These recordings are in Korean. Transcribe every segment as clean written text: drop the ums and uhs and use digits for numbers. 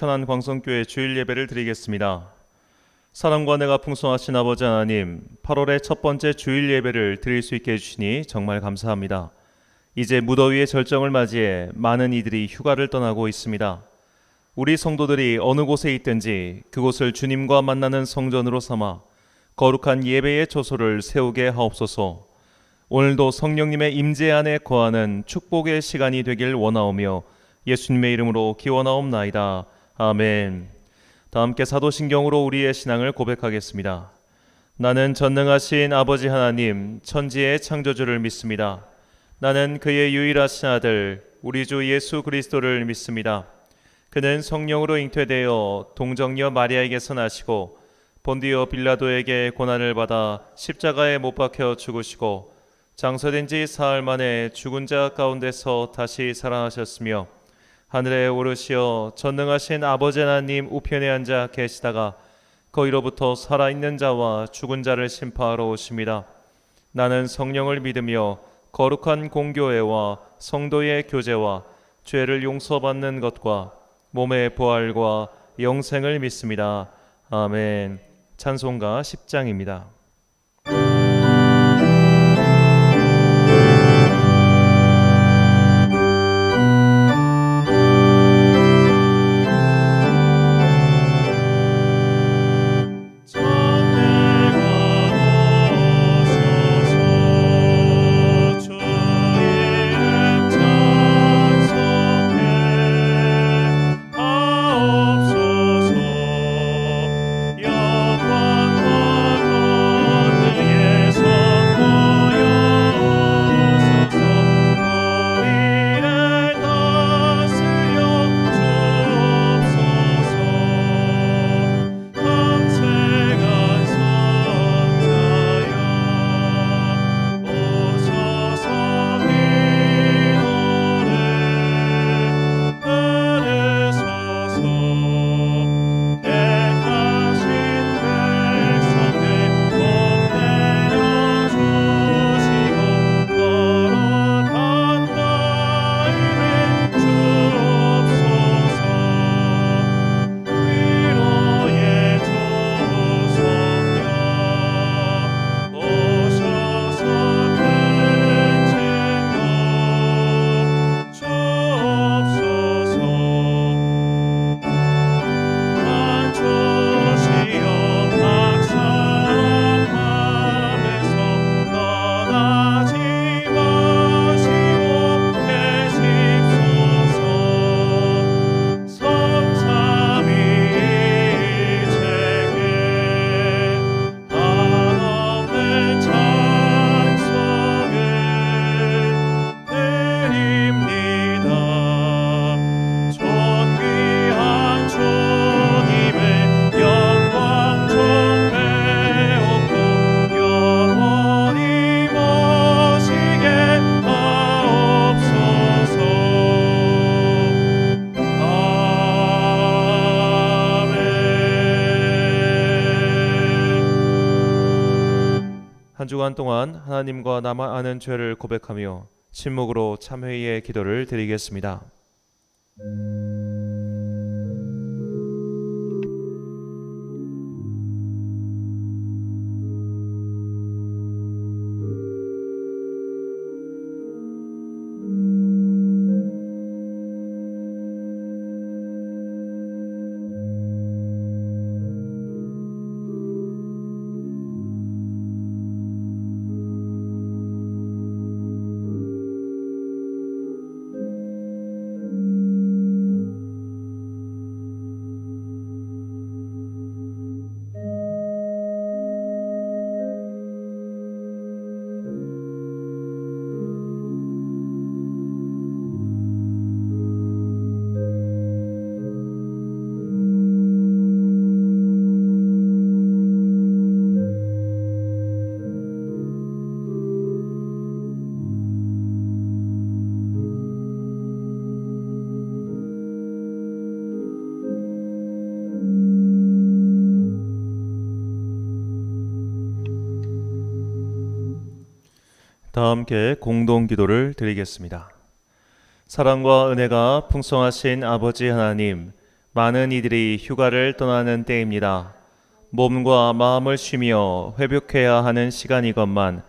천안광성교회 주일 예배를 드리겠습니다. 사랑과 은혜가 풍성하신 아버지 하나님, 8월의 첫 번째 주일 예배를 드릴 수 있게 해주시니 정말 감사합니다. 이제 무더위의 절정을 맞이해 많은 이들이 휴가를 떠나고 있습니다. 우리 성도들이 어느 곳에 있든지 그곳을 주님과 만나는 성전으로 삼아 거룩한 예배의 초소를 세우게 하옵소서. 오늘도 성령님의 임재 안에 거하는 축복의 시간이 되길 원하오며 예수님의 이름으로 기원하옵나이다. 아멘. 다 함께 사도신경으로 우리의 신앙을 고백하겠습니다. 나는 전능하신 아버지 하나님, 천지의 창조주를 믿습니다. 나는 그의 유일하신 아들, 우리 주 예수 그리스도를 믿습니다. 그는 성령으로 잉태되어 동정녀 마리아에게서 나시고 본디오 빌라도에게 고난을 받아 십자가에 못 박혀 죽으시고 장사된 지 사흘 만에 죽은 자 가운데서 다시 살아나셨으며 하늘에 오르시어 전능하신 아버지 하나님 우편에 앉아 계시다가 거기로부터 살아있는 자와 죽은 자를 심판하러 오십니다. 나는 성령을 믿으며 거룩한 공교회와 성도의 교제와 죄를 용서받는 것과 몸의 부활과 영생을 믿습니다. 아멘. 찬송가 10장입니다. 한 주간 동안 하나님과 나만 아는 죄를 고백하며 침묵으로 참회의 기도를 드리겠습니다. 다 함께 공동 기도를 드리겠습니다. 사랑과 은혜가 풍성하신 아버지 하나님, 많은 이들이 휴가를 떠나는 때입니다. 몸과 마음을 쉬며 회복해야 하는 시간이건만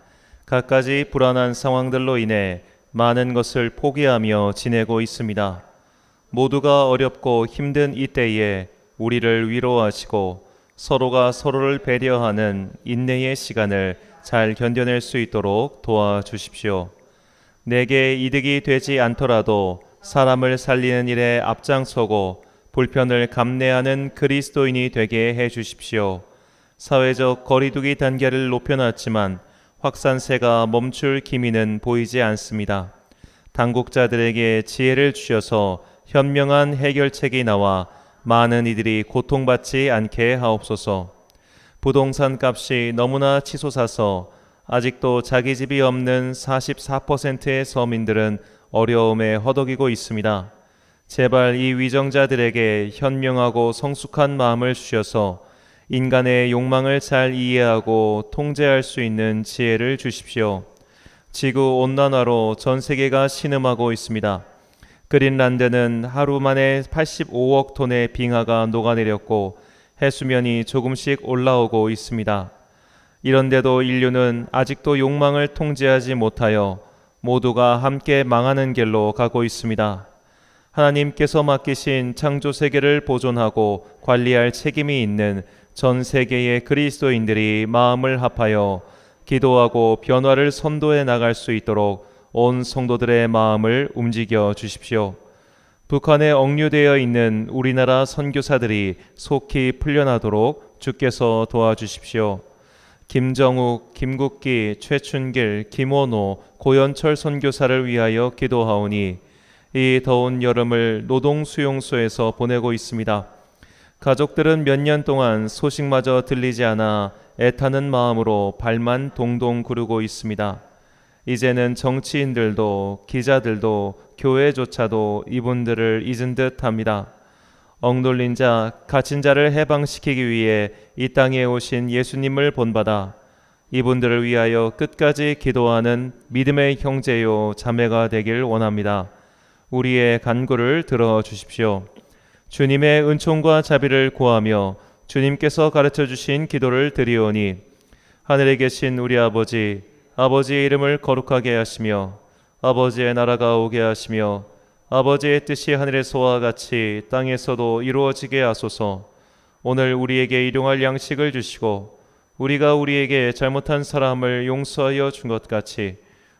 갖가지 불안한 상황들로 인해 많은 것을 포기하며 지내고 있습니다. 모두가 어렵고 힘든 이때에 우리를 위로하시고 서로가 서로를 배려하는 인내의 시간을 잘 견뎌낼 수 있도록 도와주십시오. 내게 이득이 되지 않더라도 사람을 살리는 일에 앞장서고 불편을 감내하는 그리스도인이 되게 해 주십시오. 사회적 거리두기 단계를 높여놨지만 확산세가 멈출 기미는 보이지 않습니다. 당국자들에게 지혜를 주셔서 현명한 해결책이 나와 많은 이들이 고통받지 않게 하옵소서. 부동산 값이 너무나 치솟아서 아직도 자기 집이 없는 44%의 서민들은 어려움에 허덕이고 있습니다. 제발 이 위정자들에게 현명하고 성숙한 마음을 주셔서 인간의 욕망을 잘 이해하고 통제할 수 있는 지혜를 주십시오. 지구 온난화로 전 세계가 신음하고 있습니다. 그린란드는 하루 만에 85억 톤의 빙하가 녹아내렸고 해수면이 조금씩 올라오고 있습니다. 이런데도 인류는 아직도 욕망을 통제하지 못하여 모두가 함께 망하는 길로 가고 있습니다. 하나님께서 맡기신 창조 세계를 보존하고 관리할 책임이 있는 전 세계의 그리스도인들이 마음을 합하여 기도하고 변화를 선도해 나갈 수 있도록 온 성도들의 마음을 움직여 주십시오. 북한에 억류되어 있는 우리나라 선교사들이 속히 풀려나도록 주께서 도와주십시오. 김정욱, 김국기, 최춘길, 김원호, 고연철 선교사를 위하여 기도하오니 이 더운 여름을 노동수용소에서 보내고 있습니다. 가족들은 몇 년 동안 소식마저 들리지 않아 애타는 마음으로 발만 동동 구르고 있습니다. 이제는 정치인들도 기자들도 교회조차도 이분들을 잊은 듯합니다. 억눌린 자, 갇힌 자를 해방시키기 위해 이 땅에 오신 예수님을 본받아 이분들을 위하여 끝까지 기도하는 믿음의 형제요 자매가 되길 원합니다. 우리의 간구를 들어주십시오. 주님의 은총과 자비를 구하며 주님께서 가르쳐 주신 기도를 드리오니 하늘에 계신 우리 아버지, 아버지의 이름을 거룩하게 하시며 아버지의 나라가 오게 하시며 아버지의 뜻이 하늘에서와 같이 땅에서도 이루어지게 하소서. 오늘 우리에게 일용할 양식을 주시고 우리가 우리에게 잘못한 사람을 용서하여 준 것 같이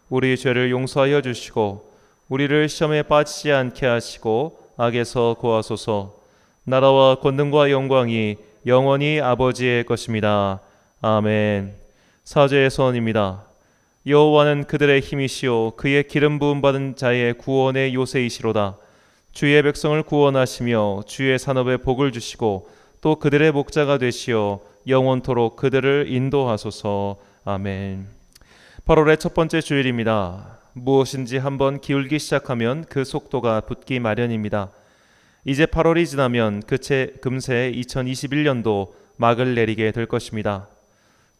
우리 죄를 용서하여 주시고 우리를 시험에 빠지지 않게 하시고 악에서 구하소서. 나라와 권능과 영광이 영원히 아버지의 것입니다. 아멘. 사죄의 선언입니다. 여호와는 그들의 힘이시오 그의 기름 부음 받은 자의 구원의 요새이시로다. 주의 백성을 구원하시며 주의 산업에 복을 주시고 또 그들의 목자가 되시어 영원토록 그들을 인도하소서. 아멘. 8월의 첫 번째 주일입니다. 무엇인지 한번 기울기 시작하면 그 속도가 붙기 마련입니다. 이제 8월이 지나면 금세 2021년도 막을 내리게 될 것입니다.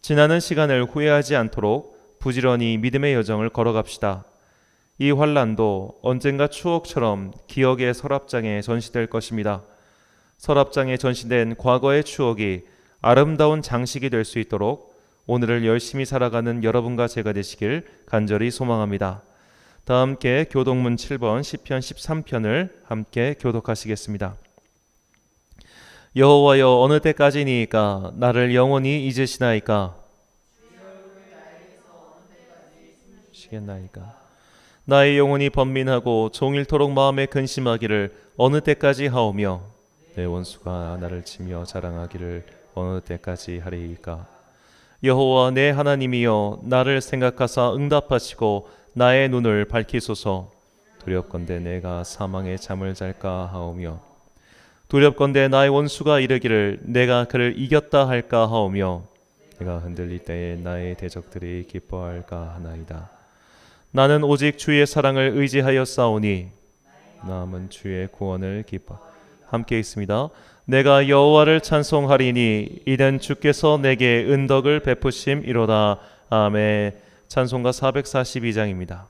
지나는 시간을 후회하지 않도록 부지런히 믿음의 여정을 걸어갑시다. 이 환란도 언젠가 추억처럼 기억의 서랍장에 전시될 것입니다. 서랍장에 전시된 과거의 추억이 아름다운 장식이 될 수 있도록 오늘을 열심히 살아가는 여러분과 제가 되시길 간절히 소망합니다. 다 함께 교독문 7번 시편 13편을 함께 교독하시겠습니다. 여호와여 어느 때까지니이까 나를 영원히 잊으시나이까 시겠나이까 나의 영혼이 번민하고 종일토록 마음에 근심하기를 어느 때까지 하오며 내 원수가 나를 치며 자랑하기를 어느 때까지 하리이까. 여호와 내 하나님이여 나를 생각하사 응답하시고 나의 눈을 밝히소서. 두렵건대 내가 사망의 잠을 잘까 하오며 두렵건대 나의 원수가 이르기를 내가 그를 이겼다 할까 하오며 내가 흔들릴 때에 나의 대적들이 기뻐할까 하나이다. 나는 오직 주의 사랑을 의지하여 싸우니 남은 주의 구원을 기뻐. 함께 있습니다. 내가 여호와를 찬송하리니 이는 주께서 내게 은덕을 베푸심이로다. 아멘. 찬송가 442장입니다.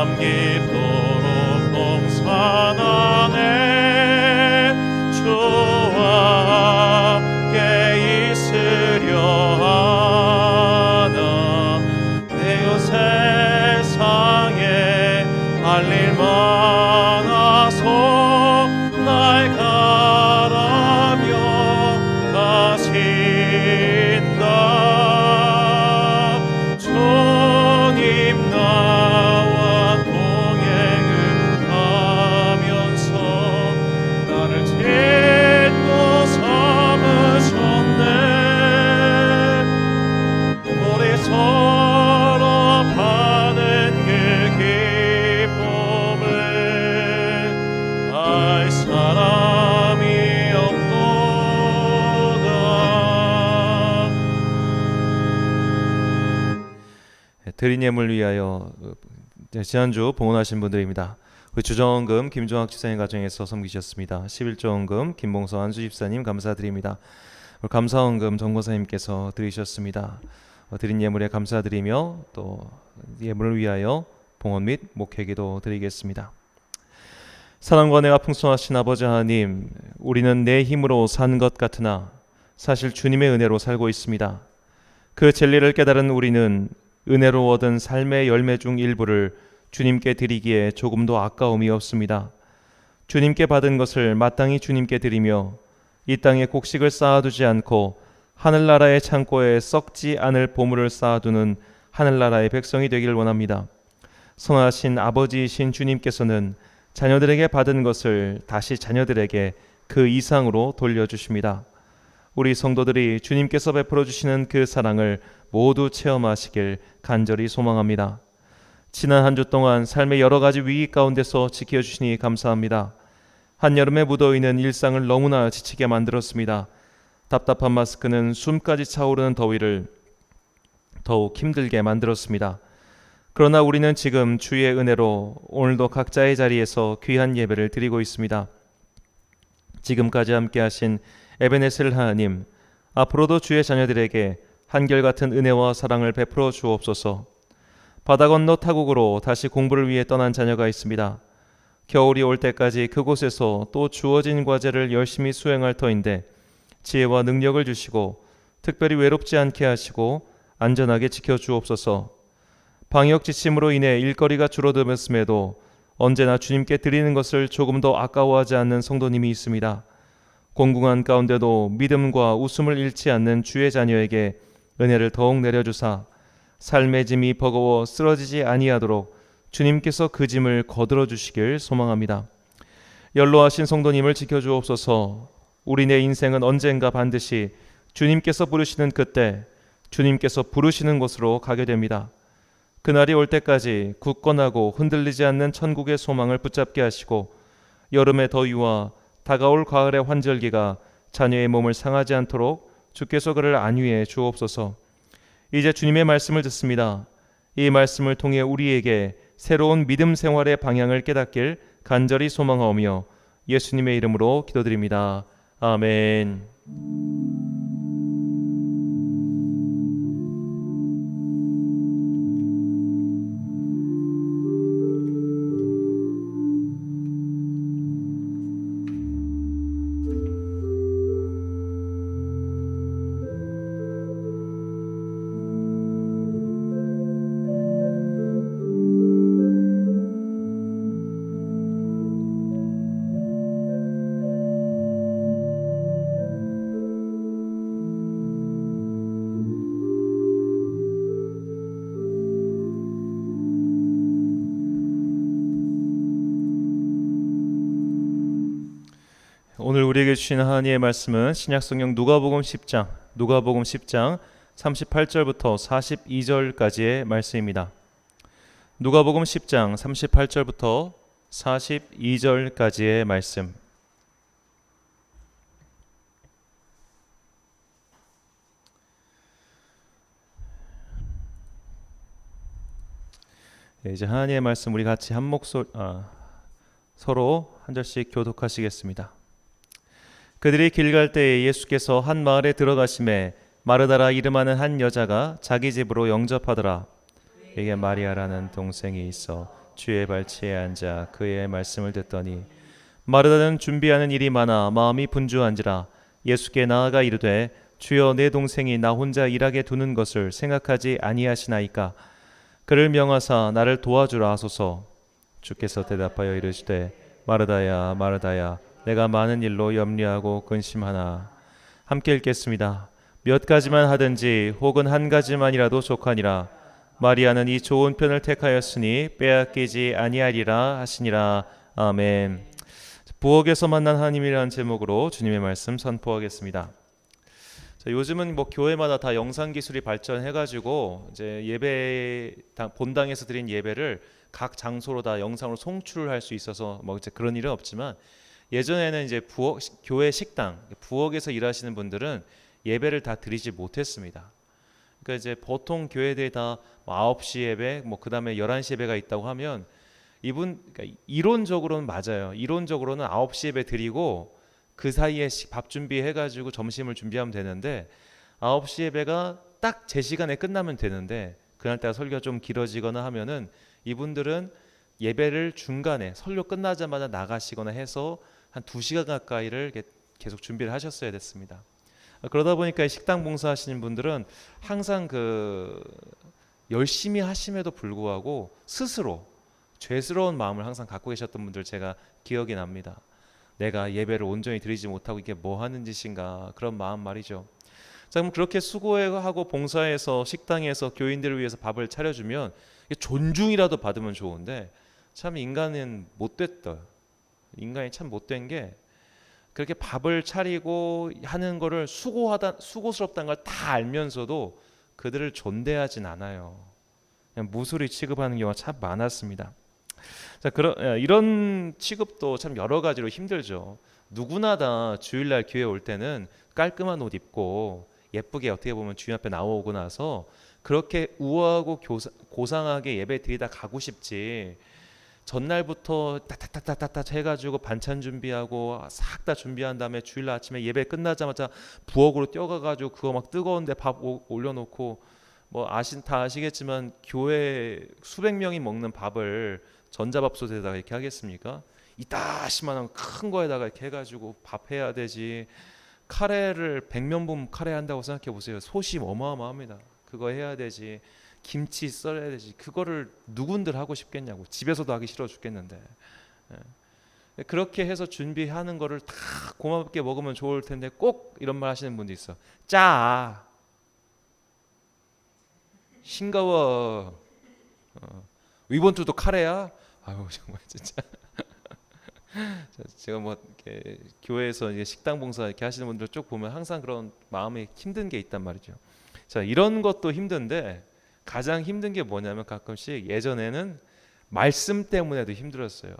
참 깊도록 동산하네. 주와 함께 있으려 하나. 내가 세상에 할 일 많아서 날 가라며 가신다. 주님 나와 동행을 하면서 나를 짓고 삼으셨네. 우리 서로 받은 그 기쁨을 알 사람이 없도다. 드린 예물 위하여 지난주 봉헌하신 분들입니다. 우리 주정원금 김종학 집사님 가정에서 섬기셨습니다. 11조원금 김봉서 안수 집사님 감사드립니다. 감사원금 정권사님께서 드리셨습니다. 드린 예물에 감사드리며 또 예물을 위하여 봉헌 및 목회기도 드리겠습니다. 사랑과 은혜가 풍성하신 아버지 하나님, 우리는 내 힘으로 산 것 같으나 사실 주님의 은혜로 살고 있습니다. 그 진리를 깨달은 우리는 은혜로 얻은 삶의 열매 중 일부를 주님께 드리기에 조금도 아까움이 없습니다. 주님께 받은 것을 마땅히 주님께 드리며 이 땅에 곡식을 쌓아두지 않고 하늘나라의 창고에 썩지 않을 보물을 쌓아두는 하늘나라의 백성이 되길 원합니다. 선하신 아버지이신 주님께서는 자녀들에게 받은 것을 다시 자녀들에게 그 이상으로 돌려주십니다. 우리 성도들이 주님께서 베풀어 주시는 그 사랑을 모두 체험하시길 간절히 소망합니다. 지난 한 주 동안 삶의 여러 가지 위기 가운데서 지켜주시니 감사합니다. 한여름의 무더위는 일상을 너무나 지치게 만들었습니다. 답답한 마스크는 숨까지 차오르는 더위를 더욱 힘들게 만들었습니다. 그러나 우리는 지금 주의 은혜로 오늘도 각자의 자리에서 귀한 예배를 드리고 있습니다. 지금까지 함께 하신 에베네셀 하나님, 앞으로도 주의 자녀들에게 한결같은 은혜와 사랑을 베풀어 주옵소서. 바다 건너 타국으로 다시 공부를 위해 떠난 자녀가 있습니다. 겨울이 올 때까지 그곳에서 또 주어진 과제를 열심히 수행할 터인데 지혜와 능력을 주시고 특별히 외롭지 않게 하시고 안전하게 지켜주옵소서. 방역 지침으로 인해 일거리가 줄어들었음에도 언제나 주님께 드리는 것을 조금도 아까워하지 않는 성도님이 있습니다. 공궁한 가운데도 믿음과 웃음을 잃지 않는 주의 자녀에게 은혜를 더욱 내려주사 삶의 짐이 버거워 쓰러지지 아니하도록 주님께서 그 짐을 거들어 주시길 소망합니다. 연로하신 성도님을 지켜주옵소서. 우리네 인생은 언젠가 반드시 주님께서 부르시는 그때 주님께서 부르시는 곳으로 가게 됩니다. 그날이 올 때까지 굳건하고 흔들리지 않는 천국의 소망을 붙잡게 하시고 여름의 더위와 다가올 가을의 환절기가 자녀의 몸을 상하지 않도록 주께서 그를 안위해 주옵소서. 이제 주님의 말씀을 듣습니다. 이 말씀을 통해 우리에게 새로운 믿음 생활의 방향을 깨닫길 간절히 소망하오며 예수님의 이름으로 기도드립니다. 아멘. 오늘 우리에게 주신 하나님의 말씀은 신약성경 누가복음 10장 38절부터 42절까지의 말씀입니다. 누가복음 10장 38절부터 42절까지의 말씀. 이제 하나님의 말씀 우리 같이 한 목소리 서로 한 절씩 교독하시겠습니다. 그들이 길 갈 때에 예수께서 한 마을에 들어가심에 마르다라 이름하는 한 여자가 자기 집으로 영접하더라. 이게 마리아라는 동생이 있어 주의 발치에 앉아 그의 말씀을 듣더니 마르다는 준비하는 일이 많아 마음이 분주한지라 예수께 나아가 이르되 주여 내 동생이 나 혼자 일하게 두는 것을 생각하지 아니하시나이까. 그를 명하사 나를 도와주라 하소서. 주께서 대답하여 이르시되 마르다야 마르다야 내가 많은 일로 염려하고 근심하나. 함께 읽겠습니다. 몇 가지만 하든지 혹은 한 가지만이라도 족하니라. 마리아는 이 좋은 편을 택하였으니 빼앗기지 아니하리라 하시니라. 아멘. 부엌에서 만난 하나님이라는 제목으로 주님의 말씀 선포하겠습니다. 자, 요즘은 뭐 교회마다 다 영상 기술이 발전해가지고 이제 예배 본당에서 드린 예배를 각 장소로 다 영상으로 송출할 수 있어서 뭐 이제 그런 일은 없지만, 예전에는 이제 교회 식당 부엌에서 일하시는 분들은 예배를 다 드리지 못했습니다. 그러니까 이제 보통 교회들이 다 9시 예배, 뭐 그다음에 11시 예배가 있다고 하면 그러니까 이론적으로는 맞아요. 이론적으로는 9시 예배 드리고 그 사이에 밥 준비해가지고 점심을 준비하면 되는데, 9시 예배가 딱 제 시간에 끝나면 되는데 그날따라 설교가 좀 길어지거나 하면은 이분들은 예배를 중간에 설교 끝나자마자 나가시거나 해서 한 2시간 가까이를 계속 준비를 하셨어야 됐습니다. 그러다 보니까 식당 봉사하시는 분들은 항상 열심히 하심에도 불구하고 스스로 죄스러운 마음을 항상 갖고 계셨던 분들 제가 기억이 납니다. 내가 예배를 온전히 드리지 못하고 이게 뭐 하는 짓인가, 그런 마음 말이죠. 자, 그럼 그렇게 수고하고 봉사해서 식당에서 교인들을 위해서 밥을 차려주면 존중이라도 받으면 좋은데, 참 인간은 못됐다. 인간이 참 못된 게 그렇게 밥을 차리고 하는 거를 수고스럽다는 걸 다 알면서도 그들을 존대하진 않아요. 그냥 무소리 취급하는 경우가 참 많았습니다. 자, 이런 취급도 참 여러 가지로 힘들죠. 누구나 다 주일날 교회 올 때는 깔끔한 옷 입고 예쁘게 어떻게 보면 주님 앞에 나오고 나서 그렇게 우아하고 고상하게 예배 드리다 가고 싶지, 전날부터 따따따따따 해가지고 반찬 준비하고 싹 다 준비한 다음에 주일날 아침에 예배 끝나자마자 부엌으로 뛰어가가지고 그거 막 뜨거운데 밥 올려놓고, 뭐 다 아시겠지만 교회 수백 명이 먹는 밥을 전자밥솥에다가 이렇게 하겠습니까? 이따시만한 큰 거에다가 이렇게 해가지고 밥 해야 되지. 카레를 100명분 카레 한다고 생각해 보세요. 솥이 어마어마합니다. 그거 해야 되지. 김치 썰어야 되지. 그거를 누군들 하고 싶겠냐고. 집에서도 하기 싫어 죽겠는데. 그렇게 해서 준비하는 거를 다 고맙게 먹으면 좋을 텐데 꼭 이런 말 하시는 분도 있어. 짜. 싱거워. 이번 주도 카레야? 아유 정말 진짜. 제가 뭐 이렇게 교회에서 이제 식당 봉사 이렇게 하시는 분들 쭉 보면 항상 그런 마음에 힘든 게 있단 말이죠. 자, 이런 것도 힘든데 가장 힘든 게 뭐냐면 가끔씩 예전에는 말씀 때문에도 힘들었어요.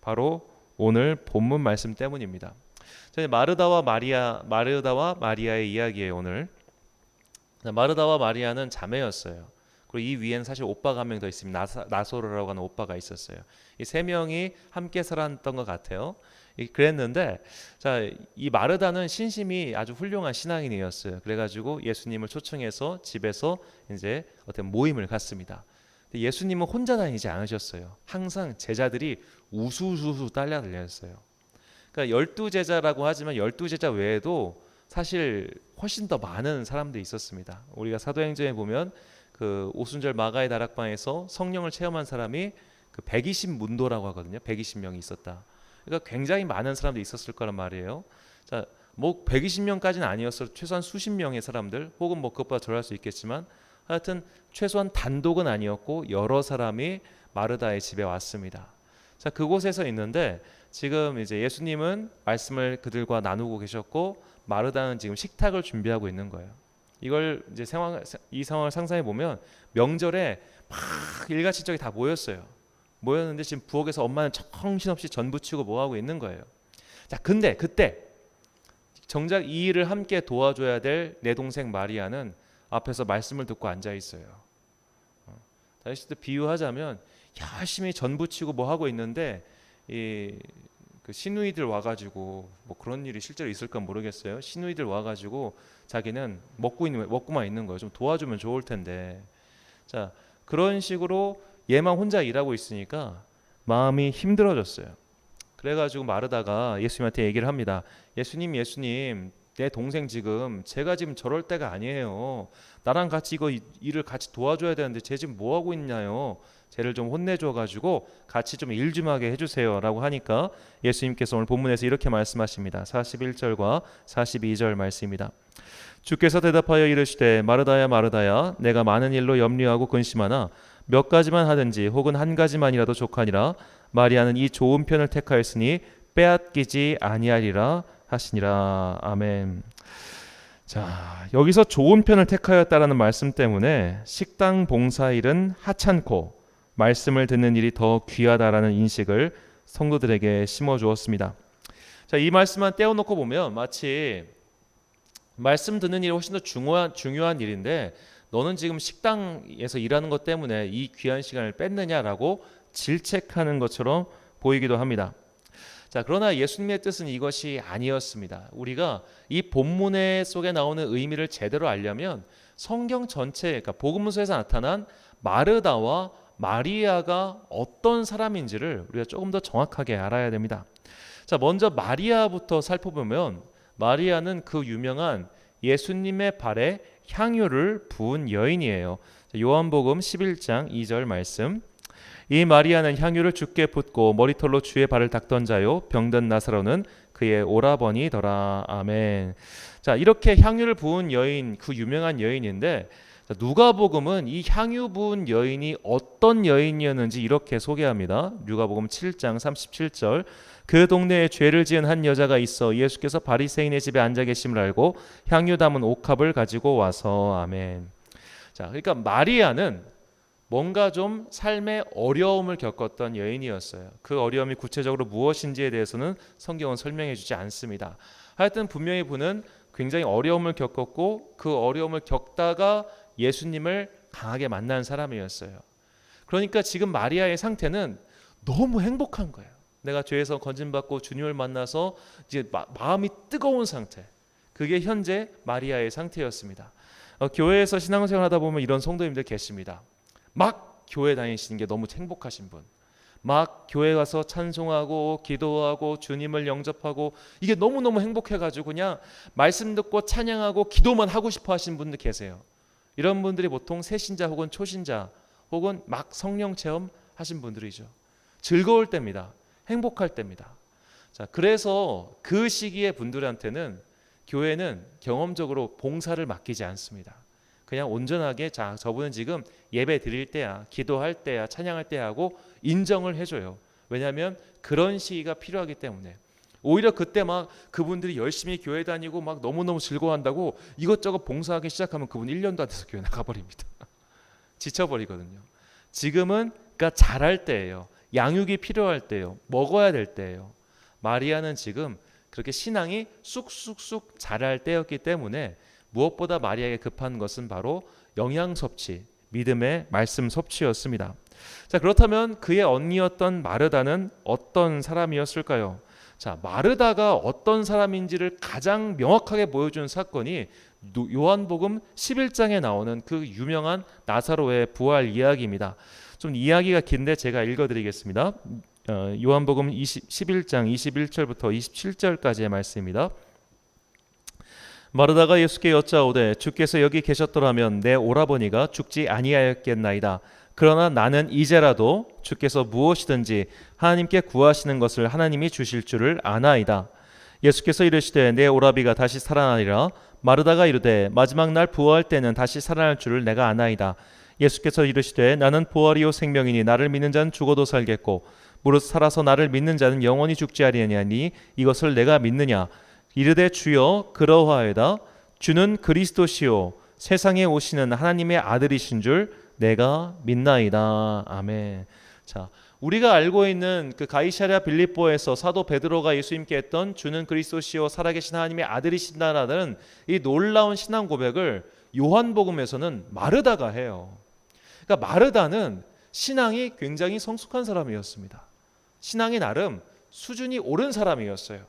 바로 오늘 본문 말씀 때문입니다. 자, 마르다와 마리아의 이야기예요. 오늘 마르다와 마리아는 자매였어요. 그리고 이 위에는 사실 오빠가 한 명 더 있습니다. 나소로라고 하는 오빠가 있었어요. 이 세 명이 함께 살았던 것 같아요. 그랬는데, 자, 이 마르다는 신심이 아주 훌륭한 신앙인이었어요. 그래가지고 예수님을 초청해서 집에서 이제 어떤 모임을 갖습니다. 근데 예수님은 혼자 다니지 않으셨어요. 항상 제자들이 우수수수 딸려다녔어요. 그러니까 12제자라고 하지만 12제자 외에도 사실 훨씬 더 많은 사람들이 있었습니다. 우리가 사도행전에 보면 그 오순절 마가의 다락방에서 성령을 체험한 사람이 그 120문도라고 하거든요. 120명이 있었다. 그러니까 굉장히 많은 사람들이 있었을 거란 말이에요. 자, 뭐 120명까지는 아니었어도 최소한 수십 명의 사람들, 혹은 뭐 그것보다 덜 할 수 있겠지만 하여튼 최소한 단독은 아니었고 여러 사람이 마르다의 집에 왔습니다. 자, 그곳에서 있는데 지금 이제 예수님은 말씀을 그들과 나누고 계셨고 마르다는 지금 식탁을 준비하고 있는 거예요. 이걸 이제 이 상황을 상상해 보면 명절에 막 일가친척이 다 모였는데 지금 부엌에서 엄마는 정신없이 전 부치고 뭐 하고 있는 거예요. 자, 근데 그때 정작 이 일을 함께 도와줘야 될 내 동생 마리아는 앞에서 말씀을 듣고 앉아 있어요. 다시 또 비유하자면 열심히 전 부치고 뭐 하고 있는데 그 시누이들 와가지고, 뭐 그런 일이 실제로 있을까 모르겠어요. 시누이들 와가지고 자기는 먹고만 있는 거예요. 좀 도와주면 좋을 텐데. 자, 그런 식으로 얘만 혼자 일하고 있으니까 마음이 힘들어졌어요. 그래가지고 마르다가 예수님한테 얘기를 합니다. 예수님, 내 동생 지금 제가 지금 저럴 때가 아니에요. 나랑 같이 이거 일을 같이 도와줘야 되는데 쟤 지금 뭐 하고 있나요? 쟤를 좀 혼내줘가지고 같이 좀 일 좀 하게 해주세요라고 하니까 예수님께서 오늘 본문에서 이렇게 말씀하십니다. 41절과 42절 말씀입니다. 주께서 대답하여 이르시되 마르다야 마르다야 내가 많은 일로 염려하고 근심하나 몇 가지만 하든지 혹은 한 가지만이라도 족하니라. 마리아는 이 좋은 편을 택하였으니 빼앗기지 아니하리라 하시니라. 아멘. 자, 여기서 좋은 편을 택하였다라는 말씀 때문에 식당 봉사일은 하찮고 말씀을 듣는 일이 더 귀하다라는 인식을 성도들에게 심어주었습니다. 자, 이 말씀만 떼어놓고 보면 마치 말씀 듣는 일이 훨씬 더 중요한 일인데 너는 지금 식당에서 일하는 것 때문에 이 귀한 시간을 뺐느냐라고 질책하는 것처럼 보이기도 합니다. 자, 그러나 예수님의 뜻은 이것이 아니었습니다. 우리가 이 본문의 속에 나오는 의미를 제대로 알려면 성경 전체, 그러니까 복음서에서 나타난 마르다와 마리아가 어떤 사람인지를 우리가 조금 더 정확하게 알아야 됩니다. 자, 먼저 마리아부터 살펴보면 마리아는 그 유명한 예수님의 발에 향유를 부은 여인이에요. 요한복음 11장 2절 말씀. 이 마리아는 향유를 주께 붓고 머리털로 주의 발을 닦던 자요 병든 나사로는 그의 오라버니더라. 아멘. 자, 이렇게 향유를 부은 여인, 그 유명한 여인인데 누가복음은 이 향유 부은 여인이 어떤 여인이었는지 이렇게 소개합니다. 누가복음 7장 37절. 그 동네에 죄를 지은 한 여자가 있어 예수께서 바리새인의 집에 앉아 계심을 알고 향유 담은 옥합을 가지고 와서. 아멘. 자, 그러니까 마리아는 뭔가 좀 삶의 어려움을 겪었던 여인이었어요. 그 어려움이 구체적으로 무엇인지에 대해서는 성경은 설명해 주지 않습니다. 하여튼 분명히 그는 굉장히 어려움을 겪었고 그 어려움을 겪다가 예수님을 강하게 만난 사람이었어요. 그러니까 지금 마리아의 상태는 너무 행복한 거예요. 내가 죄에서 건진받고 주님을 만나서 이제 마음이 뜨거운 상태. 그게 현재 마리아의 상태였습니다. 교회에서 신앙생활 하다 보면 이런 성도님들 계십니다. 막 교회 다니시는 게 너무 행복하신 분, 막 교회 가서 찬송하고 기도하고 주님을 영접하고 이게 너무너무 행복해가지고 그냥 말씀 듣고 찬양하고 기도만 하고 싶어 하시는 분들 계세요. 이런 분들이 보통 새신자 혹은 초신자 혹은 막 성령 체험 하신 분들이죠. 즐거울 때입니다. 행복할 때입니다. 자, 그래서 그 시기의 분들한테는 교회는 경험적으로 봉사를 맡기지 않습니다. 그냥 온전하게 자, 저분은 지금 예배 드릴 때야, 기도할 때야, 찬양할 때야 하고 인정을 해줘요. 왜냐하면 그런 시기가 필요하기 때문에. 오히려 그때 막 그분들이 열심히 교회 다니고 막 너무너무 즐거워한다고 이것저것 봉사하기 시작하면 그분 1년도 안 돼서 교회 나가버립니다. 지쳐버리거든요. 지금은 그러니까 잘할 때예요. 양육이 필요할 때예요. 먹어야 될 때예요. 마리아는 지금 그렇게 신앙이 쑥쑥쑥 자랄 때였기 때문에 무엇보다 마리아에게 급한 것은 바로 영양 섭취, 믿음의 말씀 섭취였습니다. 자, 그렇다면 그의 언니였던 마르다는 어떤 사람이었을까요? 자, 마르다가 어떤 사람인지를 가장 명확하게 보여준 사건이 요한복음 11장에 나오는 그 유명한 나사로의 부활 이야기입니다. 좀 이야기가 긴데 제가 읽어드리겠습니다. 요한복음 11장 21절부터 27절까지의 말씀입니다. 마르다가 예수께 여짜오되 주께서 여기 계셨더라면 내 오라버니가 죽지 아니하였겠나이다. 그러나 나는 이제라도 주께서 무엇이든지 하나님께 구하시는 것을 하나님이 주실 줄을 아나이다. 예수께서 이르시되 내 오라비가 다시 살아나리라. 마르다가 이르되 마지막 날 부활할 때는 다시 살아날 줄을 내가 아나이다. 예수께서 이르시되 나는 부활이요 생명이니 나를 믿는 자는 죽어도 살겠고 무릇 살아서 나를 믿는 자는 영원히 죽지 아니하니 이것을 내가 믿느냐. 이르되 주여 그러하여다. 주는 그리스도시요 세상에 오시는 하나님의 아들이신 줄 내가 믿나이다. 아멘. 자, 우리가 알고 있는 그 가이사랴 빌립보에서 사도 베드로가 예수님께 했던 주는 그리스도시요 살아계신 하나님의 아들이신다라는 이 놀라운 신앙 고백을 요한복음에서는 마르다가 해요. 그러니까 마르다는 신앙이 굉장히 성숙한 사람이었습니다. 신앙이 나름 수준이 오른 사람이었어요.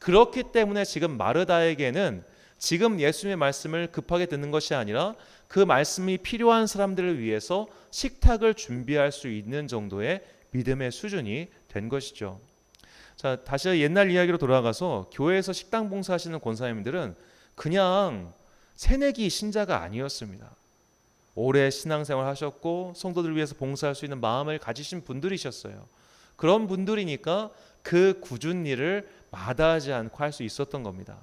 그렇기 때문에 지금 마르다에게는 지금 예수님의 말씀을 급하게 듣는 것이 아니라 그 말씀이 필요한 사람들을 위해서 식탁을 준비할 수 있는 정도의 믿음의 수준이 된 것이죠. 자, 다시 옛날 이야기로 돌아가서 교회에서 식당 봉사하시는 권사님들은 그냥 새내기 신자가 아니었습니다. 오래 신앙생활 하셨고 성도들 위해서 봉사할 수 있는 마음을 가지신 분들이셨어요. 그런 분들이니까 그 굳은 일을 마다하지 않고 할 수 있었던 겁니다.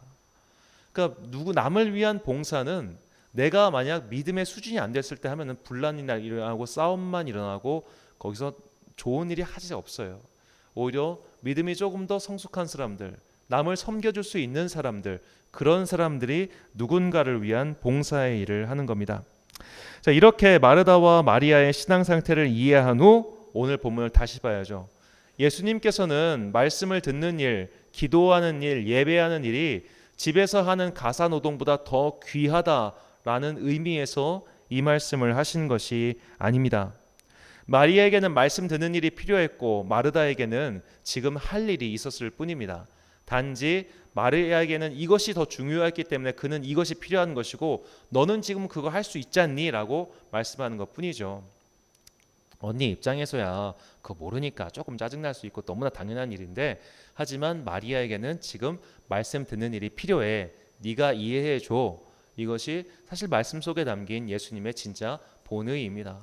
그러니까 남을 위한 봉사는 내가 만약 믿음의 수준이 안 됐을 때 하면은 분란이 일어나고 싸움만 일어나고 거기서 좋은 일이 하지 없어요. 오히려 믿음이 조금 더 성숙한 사람들, 남을 섬겨줄 수 있는 사람들, 그런 사람들이 누군가를 위한 봉사의 일을 하는 겁니다. 자, 이렇게 마르다와 마리아의 신앙 상태를 이해한 후 오늘 본문을 다시 봐야죠. 예수님께서는 말씀을 듣는 일, 기도하는 일, 예배하는 일이 집에서 하는 가사 노동보다 더 귀하다라는 의미에서 이 말씀을 하신 것이 아닙니다. 마리아에게는 말씀 듣는 일이 필요했고 마르다에게는 지금 할 일이 있었을 뿐입니다. 단지 마리아에게는 이것이 더 중요했기 때문에 그는 이것이 필요한 것이고 너는 지금 그거 할 수 있지 않니? 라고 말씀하는 것 뿐이죠. 언니 입장에서야 그거 모르니까 조금 짜증날 수 있고 너무나 당연한 일인데, 하지만 마리아에게는 지금 말씀 듣는 일이 필요해. 네가 이해해 줘. 이것이 사실 말씀 속에 담긴 예수님의 진짜 본의입니다.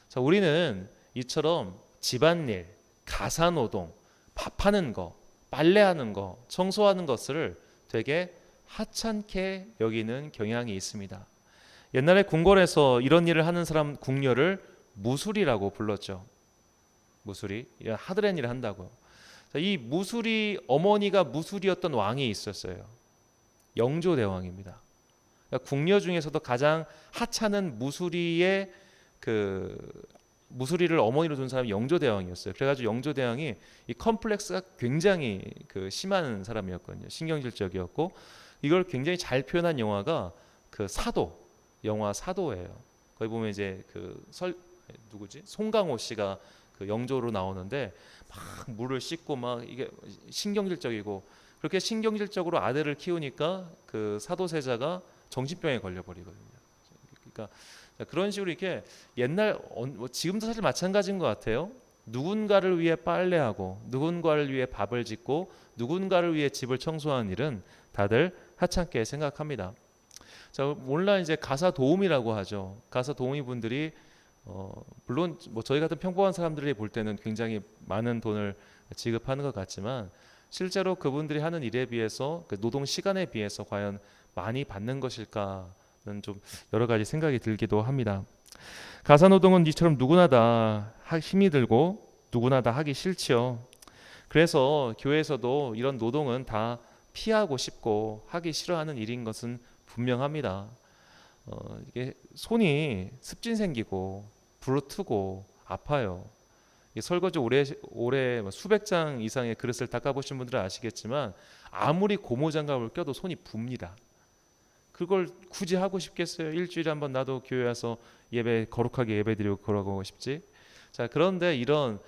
자, 우리는 이처럼 집안일, 가사노동, 밥하는 거, 빨래하는 거, 청소하는 것을 되게 하찮게 여기는 경향이 있습니다. 옛날에 궁궐에서 이런 일을 하는 사람 궁녀를 무술이라고 불렀죠. 무술이 하드렛 일을 한다고요. 이 무술이 어머니가 무술이었던 왕이 있었어요. 영조대왕입니다. 그러니까 궁녀 중에서도 가장 하찮은 무술이의 무술이를 어머니로 둔 사람이 영조대왕이었어요. 그래가지고 영조대왕이 이 컴플렉스가 굉장히 심한 사람이었거든요. 신경질적이었고 이걸 굉장히 잘 표현한 영화가 영화 사도예요. 거기 보면 이제 누구지? 송강호 씨가 영조로 나오는데 막 물을 씻고 막 이게 신경질적이고, 그렇게 신경질적으로 아들을 키우니까 사도세자가 정신병에 걸려버리거든요. 그러니까 그런 식으로 이렇게 지금도 사실 마찬가지인 것 같아요. 누군가를 위해 빨래하고 누군가를 위해 밥을 짓고 누군가를 위해 집을 청소하는 일은 다들 하찮게 생각합니다. 자, 오늘날 이제 가사 도우미라고 하죠. 가사 도우미 분들이 물론 저희 같은 평범한 사람들이 볼 때는 굉장히 많은 돈을 지급하는 것 같지만 실제로 그분들이 하는 일에 비해서 노동 시간에 비해서 과연 많이 받는 것일까는 좀 여러 가지 생각이 들기도 합니다. 가사 노동은 이처럼 누구나 다 힘이 들고 누구나 다 하기 싫지요. 그래서 교회에서도 이런 노동은 다 피하고 싶고 하기 싫어하는 일인 것은 분명합니다. 이게 손이 습진 생기고 부르트고 아파요. 설거지 오래 수백 장 이상의 그릇을 닦아보신 분들은 아시겠지만 아무리 고무장갑을 껴도 손이 붑니다. 그걸 굳이 하고 싶겠어요? 일주일에 한번 나도 교회 와서 거룩하게 예배드리고 그러고 싶지. 자, 그런데 이런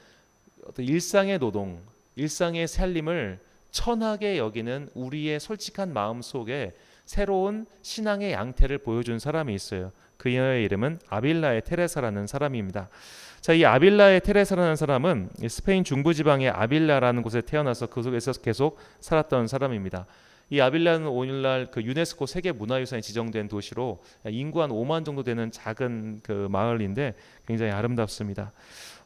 어떤 일상의 노동, 일상의 살림을 천하게 여기는 우리의 솔직한 마음 속에 새로운 신앙의 양태를 보여준 사람이 있어요. 그녀의 이름은 아빌라의 테레사라는 사람입니다. 자, 이 아빌라의 테레사라는 사람은 스페인 중부지방의 아빌라라는 곳에 태어나서 그 속에서 계속 살았던 사람입니다. 이 아빌라는 오늘날 유네스코 세계문화유산에 지정된 도시로 인구 한 5만 정도 되는 작은 마을인데 굉장히 아름답습니다.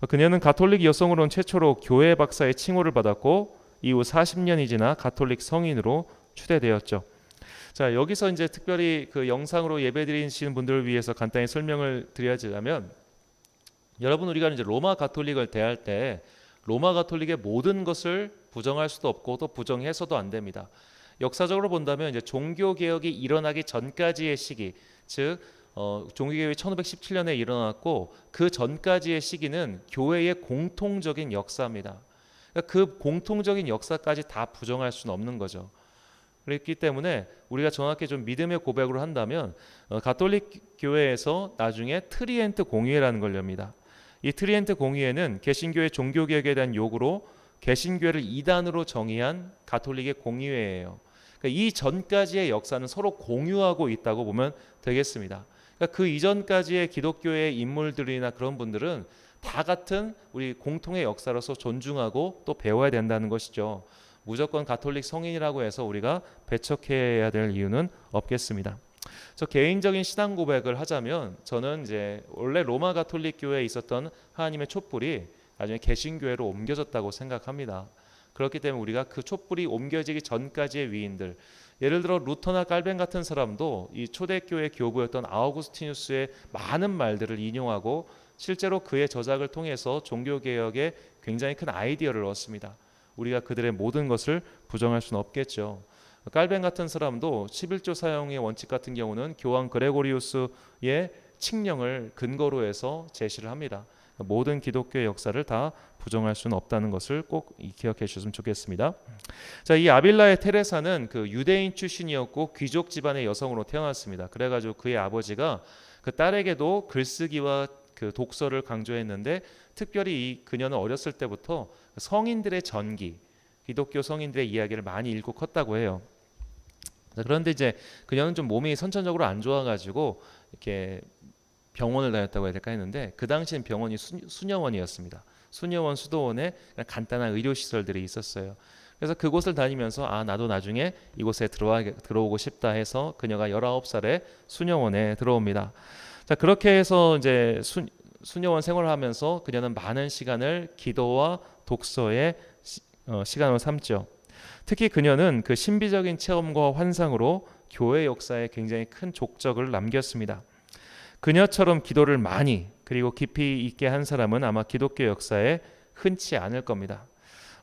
그녀는 가톨릭 여성으로는 최초로 교회 박사의 칭호를 받았고 이후 40년이 지나 가톨릭 성인으로 추대되었죠. 자, 여기서 이제 특별히 영상으로 예배드리시는 분들을 위해서 간단히 설명을 드려야지라면, 여러분, 우리가 이제 로마 가톨릭을 대할 때 로마 가톨릭의 모든 것을 부정할 수도 없고 또 부정해서도 안 됩니다. 역사적으로 본다면 이제 종교 개혁이 일어나기 전까지의 시기, 즉 종교 개혁이 1517년에 일어났고 그 전까지의 시기는 교회의 공통적인 역사입니다. 그러니까 그 공통적인 역사까지 다 부정할 수는 없는 거죠. 그렇기 때문에 우리가 정확히 좀 믿음의 고백으로 한다면 가톨릭 교회에서 나중에 트리엔트 공의회라는 걸 엽니다. 이 트리엔트 공의회는 개신교의 종교개혁에 대한 요구로 개신교회를 이단으로 정의한 가톨릭의 공의회예요. 그러니까 이 전까지의 역사는 서로 공유하고 있다고 보면 되겠습니다. 그러니까 그 이전까지의 기독교의 인물들이나 그런 분들은 다 같은 우리 공통의 역사로서 존중하고 또 배워야 된다는 것이죠. 무조건 가톨릭 성인이라고 해서 우리가 배척해야 될 이유는 없겠습니다. 저 개인적인 신앙 고백을 하자면 저는 이제 원래 로마 가톨릭 교회에 있었던 하나님의 촛불이 나중에 개신교회로 옮겨졌다고 생각합니다. 그렇기 때문에 우리가 그 촛불이 옮겨지기 전까지의 위인들, 예를 들어 루터나 깔벤 같은 사람도 이 초대교회 교부였던 아우구스티누스의 많은 말들을 인용하고 실제로 그의 저작을 통해서 종교개혁에 굉장히 큰 아이디어를 얻습니다. 우리가 그들의 모든 것을 부정할 수는 없겠죠. 깔벤 같은 사람도 11조 사용의 원칙 같은 경우는 교황 그레고리우스의 칙령을 근거로 해서 제시를 합니다. 모든 기독교의 역사를 다 부정할 수는 없다는 것을 꼭 기억해 주셨으면 좋겠습니다. 자, 이 아빌라의 테레사는 그 유대인 출신이었고 귀족 집안의 여성으로 태어났습니다. 그래가지고 그의 아버지가 그 딸에게도 글쓰기와 그 독서를 강조했는데 특별히 이 그녀는 어렸을 때부터 성인들의 전기, 기독교 성인들의 이야기를 많이 읽고 컸다고 해요. 그런데 이제 그녀는 좀 몸이 선천적으로 안 좋아가지고 이렇게 병원을 다녔다고 해야 될까 했는데 그 당시엔 병원이 수녀원이었습니다. 수녀원, 수도원에 간단한 의료시설들이 있었어요. 그래서 그곳을 다니면서 나도 나중에 이곳에 들어오고 싶다 해서 그녀가 19살에 수녀원에 들어옵니다. 자, 그렇게 해서 이제 수녀원 생활을 하면서 그녀는 많은 시간을 기도와 독서에 시간을 삼죠. 특히 그녀는 그 신비적인 체험과 환상으로 교회 역사에 굉장히 큰 족적을 남겼습니다. 그녀처럼 기도를 많이 그리고 깊이 있게 한 사람은 아마 기독교 역사에 흔치 않을 겁니다.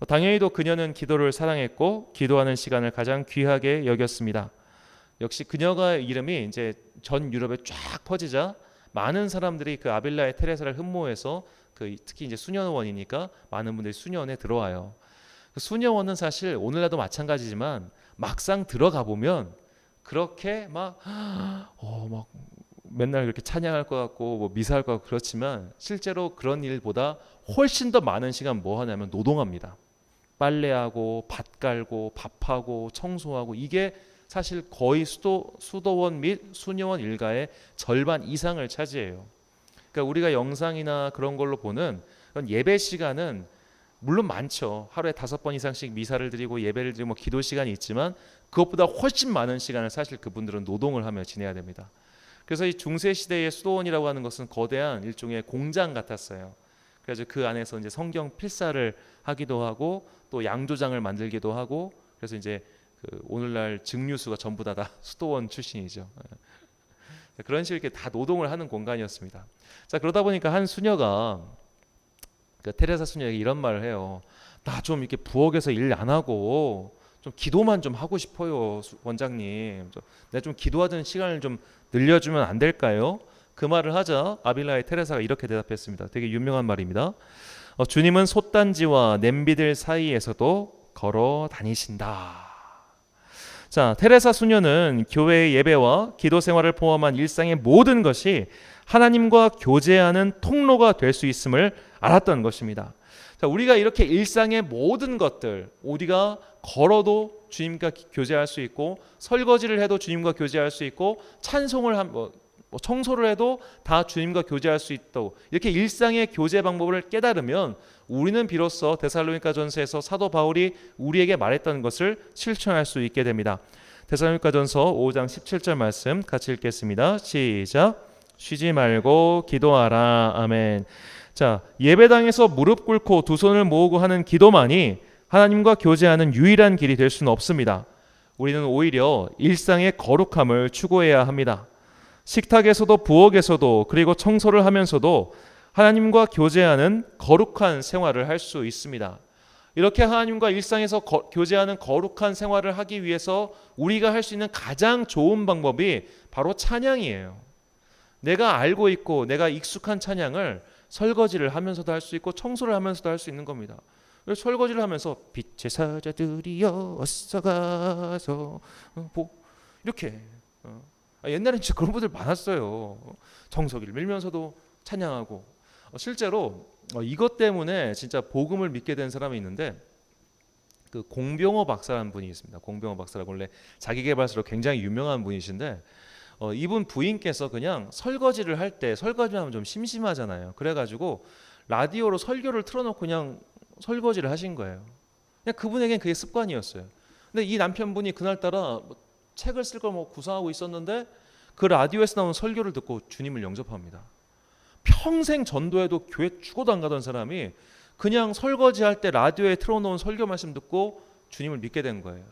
당연히도 그녀는 기도를 사랑했고 기도하는 시간을 가장 귀하게 여겼습니다. 역시 그녀가 이름이 이제 전 유럽에 쫙 퍼지자 많은 사람들이 그 아빌라의 테레사를 흠모해서 특히 이제 수녀원이니까 많은 분들이 수녀원에 들어와요. 수녀원은 사실 오늘날도 마찬가지지만 막상 들어가 보면 그렇게 막 맨날 그렇게 찬양할 것 같고 뭐 미사할 것 같고 그렇지만 실제로 그런 일보다 훨씬 더 많은 시간 뭐 하냐면 노동합니다. 빨래하고 밭 갈고 밥하고 청소하고 이게 사실 거의 수도원 및 수녀원 일가의 절반 이상을 차지해요. 그러니까 우리가 영상이나 그런 걸로 보는 그런 예배 시간은 물론 많죠. 하루에 5번 이상씩 미사를 드리고 예배를 드리고 기도 시간이 있지만 그것보다 훨씬 많은 시간을 사실 그분들은 노동을 하며 지내야 됩니다. 그래서 이 중세 시대의 수도원이라고 하는 것은 거대한 일종의 공장 같았어요. 그래서 그 안에서 이제 성경 필사를 하기도 하고 또 양조장을 만들기도 하고 그래서 이제 그 오늘날 증류수가 전부 다 수도원 출신이죠. 그런 식으로 이렇게 다 노동을 하는 공간이었습니다. 자, 그러다 보니까 한 수녀가 그 테레사 수녀에게 이런 말을 해요. 나 좀 이렇게 부엌에서 일 안 하고 좀 기도만 좀 하고 싶어요, 원장님. 내가 좀 기도하던 시간을 좀 늘려주면 안 될까요? 그 말을 하자 아빌라의 테레사가 이렇게 대답했습니다. 되게 유명한 말입니다. 주님은 솥단지와 냄비들 사이에서도 걸어 다니신다. 자, 테레사 수녀는 교회의 예배와 기도 생활을 포함한 일상의 모든 것이 하나님과 교제하는 통로가 될 수 있음을 알았던 것입니다. 자, 우리가 이렇게 일상의 모든 것들 우리가 걸어도 주님과 교제할 수 있고 설거지를 해도 주님과 교제할 수 있고 찬송을 청소를 해도 다 주님과 교제할 수 있다고 이렇게 일상의 교제 방법을 깨달으면 우리는 비로소 데살로니가전서에서 사도 바울이 우리에게 말했던 것을 실천할 수 있게 됩니다. 데살로니가전서 5장 17절 말씀 같이 읽겠습니다. 시작. 쉬지 말고 기도하라. 아멘. 자, 예배당에서 무릎 꿇고 두 손을 모으고 하는 기도만이 하나님과 교제하는 유일한 길이 될 수는 없습니다. 우리는 오히려 일상의 거룩함을 추구해야 합니다. 식탁에서도 부엌에서도 그리고 청소를 하면서도 하나님과 교제하는 거룩한 생활을 할 수 있습니다. 이렇게 하나님과 일상에서 교제하는 거룩한 생활을 하기 위해서 우리가 할 수 있는 가장 좋은 방법이 바로 찬양이에요. 내가 알고 있고 내가 익숙한 찬양을 설거지를 하면서도 할 수 있고 청소를 하면서도 할 수 있는 겁니다. 설거지를 하면서 빛의 사자들이여 어서 가서 이렇게 옛날엔 진짜 그런 분들 많았어요. 청소기를 밀면서도 찬양하고 실제로 이것 때문에 진짜 복음을 믿게 된 사람이 있는데 그 공병호 박사라는 분이 있습니다. 공병호 박사라고 원래 자기계발서로 굉장히 유명한 분이신데 이분 부인께서 그냥 설거지를 할 때 설거지하면 좀 심심하잖아요. 그래가지고 라디오로 설교를 틀어놓고 그냥 설거지를 하신 거예요. 그냥 그분에겐 그게 습관이었어요. 근데 이 남편분이 그날따라 뭐 책을 쓸 걸 뭐 구상하고 있었는데 그 라디오에서 나온 설교를 듣고 주님을 영접합니다. 평생 전도해도 교회 죽어도 안 가던 사람이 그냥 설거지할 때 라디오에 틀어놓은 설교 말씀 듣고 주님을 믿게 된 거예요.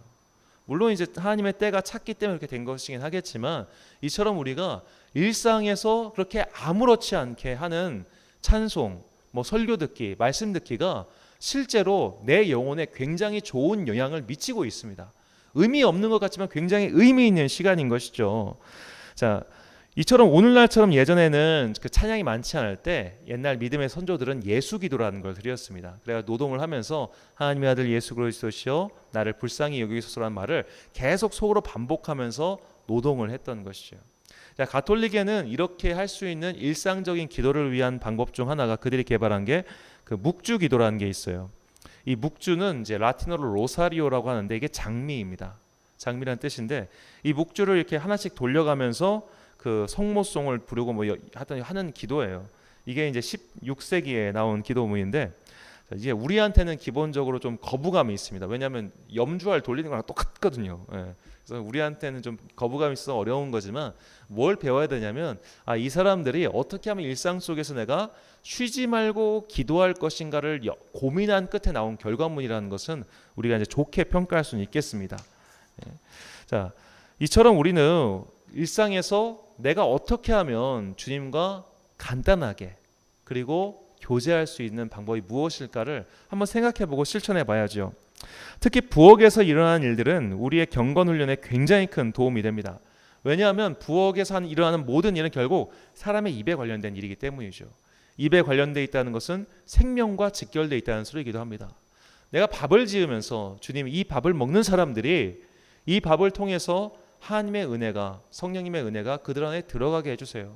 물론 이제 하나님의 때가 찼기 때문에 그렇게 된 것이긴 하겠지만 이처럼 우리가 일상에서 그렇게 아무렇지 않게 하는 찬송, 뭐 설교 듣기, 말씀 듣기가 실제로 내 영혼에 굉장히 좋은 영향을 미치고 있습니다. 의미 없는 것 같지만 굉장히 의미 있는 시간인 것이죠. 자, 이처럼 오늘날처럼 예전에는 그 찬양이 많지 않을 때 옛날 믿음의 선조들은 예수기도라는 걸 드렸습니다. 그래서 노동을 하면서 하나님의 아들 예수 그리스도시여 나를 불쌍히 여기소서라는 말을 계속 속으로 반복하면서 노동을 했던 것이죠. 자, 가톨릭에는 이렇게 할 수 있는 일상적인 기도를 위한 방법 중 하나가 그들이 개발한 게 그 묵주 기도라는 게 있어요. 이 묵주는 이제 라틴어로 로사리오라고 하는데 이게 장미입니다. 장미라는 뜻인데 이 묵주를 이렇게 하나씩 돌려가면서 그 성모송을 부르고 뭐 하는 기도예요. 이게 이제 16세기에 나온 기도문인데 이제 우리한테는 기본적으로 좀 거부감이 있습니다. 왜냐하면 염주알 돌리는 거랑 똑같거든요. 예. 그래서 우리한테는 좀 거부감이 있어서 어려운 거지만 뭘 배워야 되냐면 이 사람들이 어떻게 하면 일상 속에서 내가 쉬지 말고 기도할 것인가를 고민한 끝에 나온 결과물이라는 것은 우리가 이제 좋게 평가할 수는 있겠습니다. 예. 자, 이처럼 우리는 일상에서 내가 어떻게 하면 주님과 간단하게 그리고 교제할 수 있는 방법이 무엇일까를 한번 생각해보고 실천해 봐야죠. 특히 부엌에서 일어나는 일들은 우리의 경건 훈련에 굉장히 큰 도움이 됩니다. 왜냐하면 부엌에서 일어나는 모든 일은 결국 사람의 입에 관련된 일이기 때문이죠. 입에 관련돼 있다는 것은 생명과 직결돼 있다는 소리이기도 합니다. 내가 밥을 지으면서 주님 이 밥을 먹는 사람들이 이 밥을 통해서 하나님의 은혜가 성령님의 은혜가 그들 안에 들어가게 해주세요.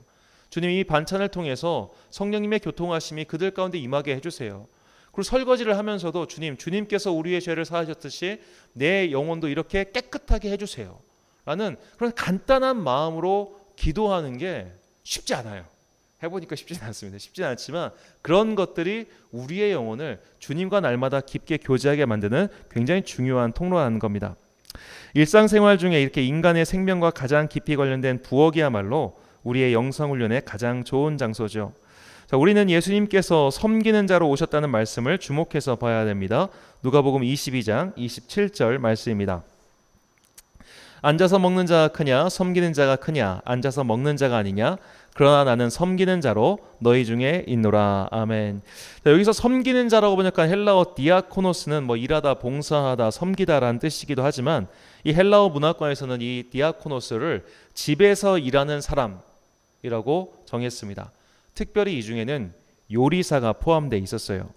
주님 이 반찬을 통해서 성령님의 교통하심이 그들 가운데 임하게 해주세요. 그리고 설거지를 하면서도 주님께서 우리의 죄를 사하셨듯이 내 영혼도 이렇게 깨끗하게 해주세요 라는 그런 간단한 마음으로 기도하는 게 쉽지 않아요. 해보니까 쉽지는 않습니다. 쉽지는 않지만 그런 것들이 우리의 영혼을 주님과 날마다 깊게 교제하게 만드는 굉장히 중요한 통로라는 겁니다. 일상생활 중에 이렇게 인간의 생명과 가장 깊이 관련된 부엌이야말로 우리의 영성훈련의 가장 좋은 장소죠. 자, 우리는 예수님께서 섬기는 자로 오셨다는 말씀을 주목해서 봐야 됩니다. 누가복음 22장 27절 말씀입니다. 앉아서 먹는 자가 크냐 섬기는 자가 크냐 앉아서 먹는 자가 아니냐 그러나 나는 섬기는 자로 너희 중에 있노라. 아멘. 자, 여기서 섬기는 자라고 보니까 헬라어 디아코노스는 뭐 일하다 봉사하다 섬기다라는 뜻이기도 하지만 이 헬라어 문화권에서는 이 디아코노스를 집에서 일하는 사람이라고 정했습니다. 특별히 이 중에는 요리사가 포함되어 있었어요.